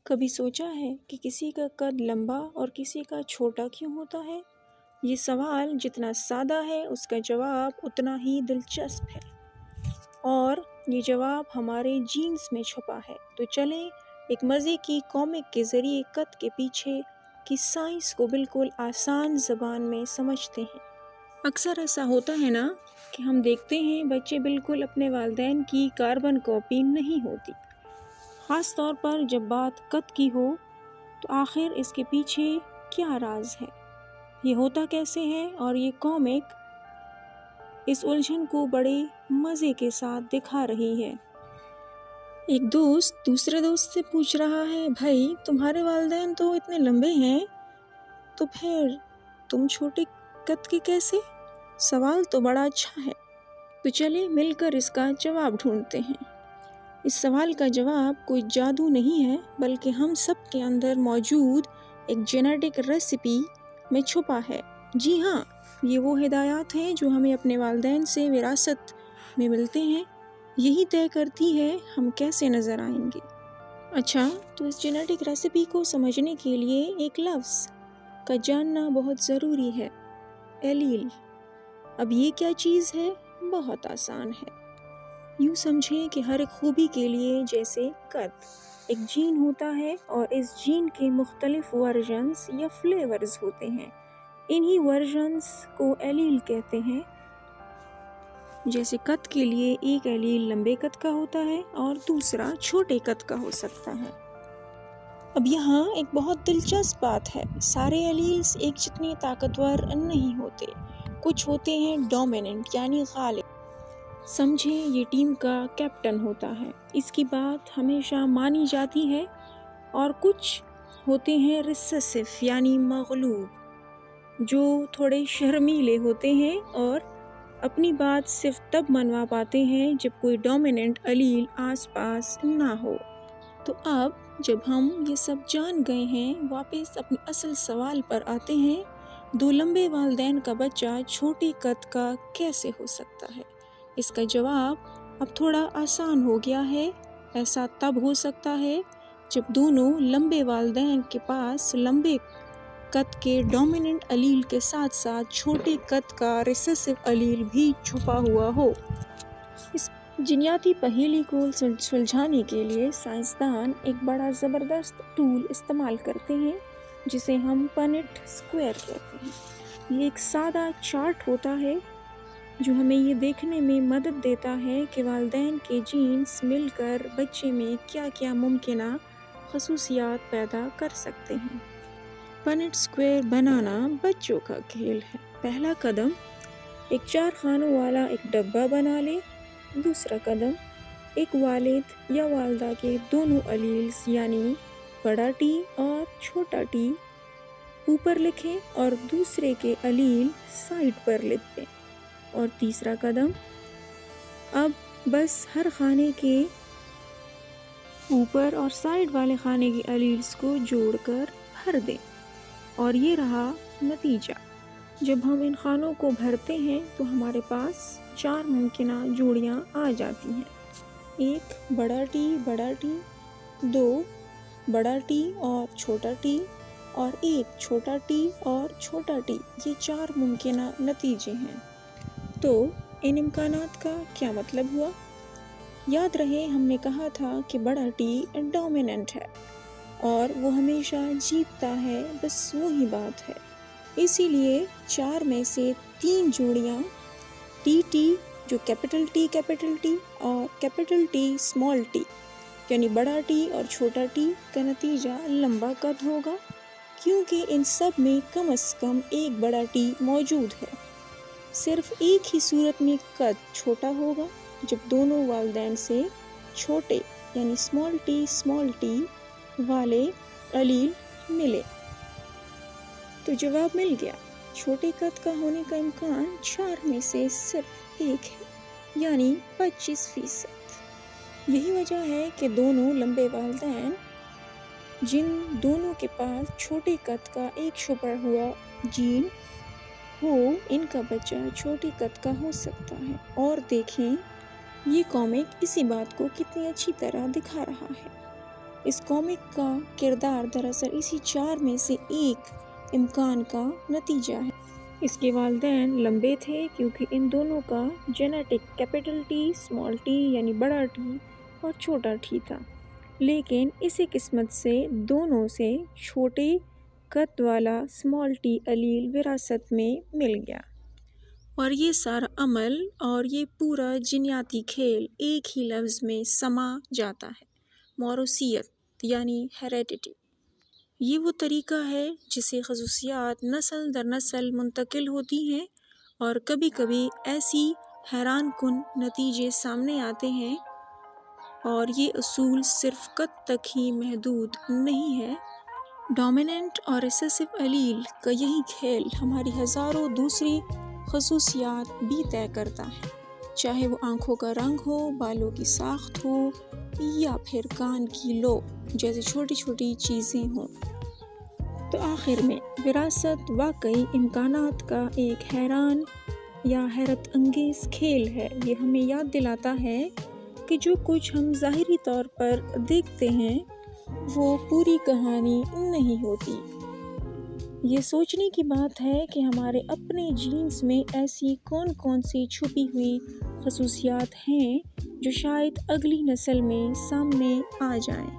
کبھی سوچا ہے کہ کسی کا قد لمبا اور کسی کا چھوٹا کیوں ہوتا ہے؟ یہ سوال جتنا سادہ ہے اس کا جواب اتنا ہی دلچسپ ہے، اور یہ جواب ہمارے جینز میں چھپا ہے۔ تو چلیں ایک مزے کی کامک کے ذریعے قد کے پیچھے کی سائنس کو بالکل آسان زبان میں سمجھتے ہیں۔ اکثر ایسا ہوتا ہے نا کہ ہم دیکھتے ہیں بچے بالکل اپنے والدین کی کاربن کاپی نہیں ہوتی، خاص طور پر جب بات قد کی ہو۔ تو آخر اس کے پیچھے کیا راز ہے؟ یہ ہوتا کیسے ہے؟ اور یہ کامک اس الجھن کو بڑے مزے کے ساتھ دکھا رہی ہے۔ ایک دوست دوسرے دوست سے پوچھ رہا ہے، بھائی تمہارے والدین تو اتنے لمبے ہیں، تو پھر تم چھوٹے قد کے کیسے؟ سوال تو بڑا اچھا ہے، تو چلیں مل کر اس کا جواب ڈھونڈتے ہیں۔ اس سوال کا جواب کوئی جادو نہیں ہے، بلکہ ہم سب کے اندر موجود ایک جینیٹک ریسیپی میں چھپا ہے۔ جی ہاں، یہ وہ ہدایات ہیں جو ہمیں اپنے والدین سے وراثت میں ملتے ہیں، یہی طے کرتی ہے ہم کیسے نظر آئیں گے۔ اچھا، تو اس جینیٹک ریسیپی کو سمجھنے کے لیے ایک لفظ کا جاننا بہت ضروری ہے، ایلیل۔ اب یہ کیا چیز ہے؟ بہت آسان ہے۔ یوں سمجھیں کہ ہر ایک خوبی کے لیے، جیسے قد، ایک جین ہوتا ہے، اور اس جین کے مختلف ورژنز یا فلیورز ہوتے ہیں۔ انہی ورژنز کو ایلیل کہتے ہیں۔ جیسے قد کے لیے ایک ایلیل لمبے قد کا ہوتا ہے اور دوسرا چھوٹے قد کا ہو سکتا ہے۔ اب یہاں ایک بہت دلچسپ بات ہے، سارے ایلیلز ایک جتنے طاقتور نہیں ہوتے، کچھ ہوتے ہیں ڈومیننٹ یعنی غالب۔ سمجھیں یہ ٹیم کا کیپٹن ہوتا ہے، اس کی بات ہمیشہ مانی جاتی ہے، اور کچھ ہوتے ہیں ریسیسیو یعنی مغلوب، جو تھوڑے شرمیلے ہوتے ہیں اور اپنی بات صرف تب منوا پاتے ہیں جب کوئی ڈومیننٹ ایلیل آس پاس نہ ہو۔ تو اب جب ہم یہ سب جان گئے ہیں، واپس اپنے اصل سوال پر آتے ہیں، دو لمبے والدین کا بچہ چھوٹے قد کا کیسے ہو سکتا ہے؟ اس کا جواب اب تھوڑا آسان ہو گیا ہے۔ ایسا تب ہو سکتا ہے جب دونوں لمبے والدین کے پاس لمبے قد کے ڈومیننٹ ایلیل کے ساتھ ساتھ چھوٹے قد کا ریسیسیو ایلیل بھی چھپا ہوا ہو۔ اس جینیاتی پہیلی کو سلجھانے کے لیے سائنسدان ایک بڑا زبردست ٹول استعمال کرتے ہیں، جسے ہم پنٹ اسکوائر کہتے ہیں۔ یہ ایک سادہ چارٹ ہوتا ہے جو ہمیں یہ دیکھنے میں مدد دیتا ہے کہ والدین کے جینز مل کر بچے میں کیا کیا ممکنہ خصوصیات پیدا کر سکتے ہیں۔ پنٹ اسکوائر بنانا بچوں کا کھیل ہے۔ پہلا قدم، ایک 4 خانوں والا ایک ڈبہ بنا لیں۔ دوسرا قدم، ایک والد یا والدہ کے دونوں ایلیلز یعنی بڑا ٹی اور چھوٹا ٹی اوپر لکھیں اور دوسرے کے ایلیل سائڈ پر لکھ دیں۔ اور تیسرا قدم، اب بس ہر خانے کے اوپر اور سائڈ والے خانے کے ایلیلز کو جوڑ کر بھر دیں، اور یہ رہا نتیجہ۔ جب ہم ان خانوں کو بھرتے ہیں تو ہمارے پاس 4 ممکنہ جوڑیاں آ جاتی ہیں، ایک بڑا ٹی، 2 بڑا ٹی اور چھوٹا ٹی، اور ایک چھوٹا ٹی اور چھوٹا ٹی۔ یہ 4 ممکنہ نتیجے ہیں۔ تو ان امکانات کا کیا مطلب ہوا؟ یاد رہے ہم نے کہا تھا کہ بڑا ٹی ڈومیننٹ ہے اور وہ ہمیشہ جیتتا ہے، بس وہی بات ہے۔ اسی لیے 4 میں سے 3 جوڑیاں ٹی جو کیپٹل ٹی اور کیپٹل ٹی اسمال ٹی یعنی بڑا ٹی اور چھوٹا ٹی کا نتیجہ لمبا قد ہوگا، کیونکہ ان سب میں کم از کم ایک بڑا ٹی موجود ہے۔ صرف ایک ہی صورت میں قد چھوٹا ہوگا، جب دونوں والدین سے چھوٹے یعنی اسمال ٹی والے ایلیل ملے۔ تو جواب مل گیا، چھوٹے قد کا ہونے کا امکان 4 میں سے صرف 1 ہے، یعنی 25%۔ یہی وجہ ہے کہ دونوں لمبے والدین جن دونوں کے پاس چھوٹے قد کا ایک چھپا ہوا جین ہو، ان کا بچہ چھوٹے قد کا ہو سکتا ہے۔ اور دیکھیں یہ کامک اسی بات کو کتنی اچھی طرح دکھا رہا ہے۔ اس کامک کا کردار دراصل اسی 4 میں سے ایک امکان کا نتیجہ ہے۔ اس کے والدین لمبے تھے کیونکہ ان دونوں کا genetic capital T small T یعنی بڑا ٹی اور چھوٹا ٹی تھا، لیکن اسی قسمت سے دونوں سے چھوٹے قد والا اسمال ٹی ایلیل وراثت میں مل گیا، اور یہ سارا عمل اور یہ پورا جینیاتی کھیل ایک ہی لفظ میں سما جاتا ہے، موروثیت یعنی ہیریڈیٹی۔ یہ وہ طریقہ ہے جسے خصوصیات نسل در نسل منتقل ہوتی ہیں، اور کبھی کبھی ایسی حیران کن نتیجے سامنے آتے ہیں، اور یہ اصول صرف قد تک ہی محدود نہیں ہے۔ ڈومیننٹ اور ریسیسو ایلیل کا یہی کھیل ہماری ہزاروں دوسری خصوصیات بھی طے کرتا ہے، چاہے وہ آنکھوں کا رنگ ہو، بالوں کی ساخت ہو، یا پھر کان کی لو جیسی چھوٹی چھوٹی چیزیں ہوں۔ تو آخر میں وراثت واقعی امکانات کا ایک حیران یا حیرت انگیز کھیل ہے۔ یہ ہمیں یاد دلاتا ہے کہ جو کچھ ہم ظاہری طور پر دیکھتے ہیں وہ پوری کہانی نہیں ہوتی۔ یہ سوچنے کی بات ہے کہ ہمارے اپنے جینز میں ایسی کون کون سی چھپی ہوئی خصوصیات ہیں جو شاید اگلی نسل میں سامنے آ جائیں۔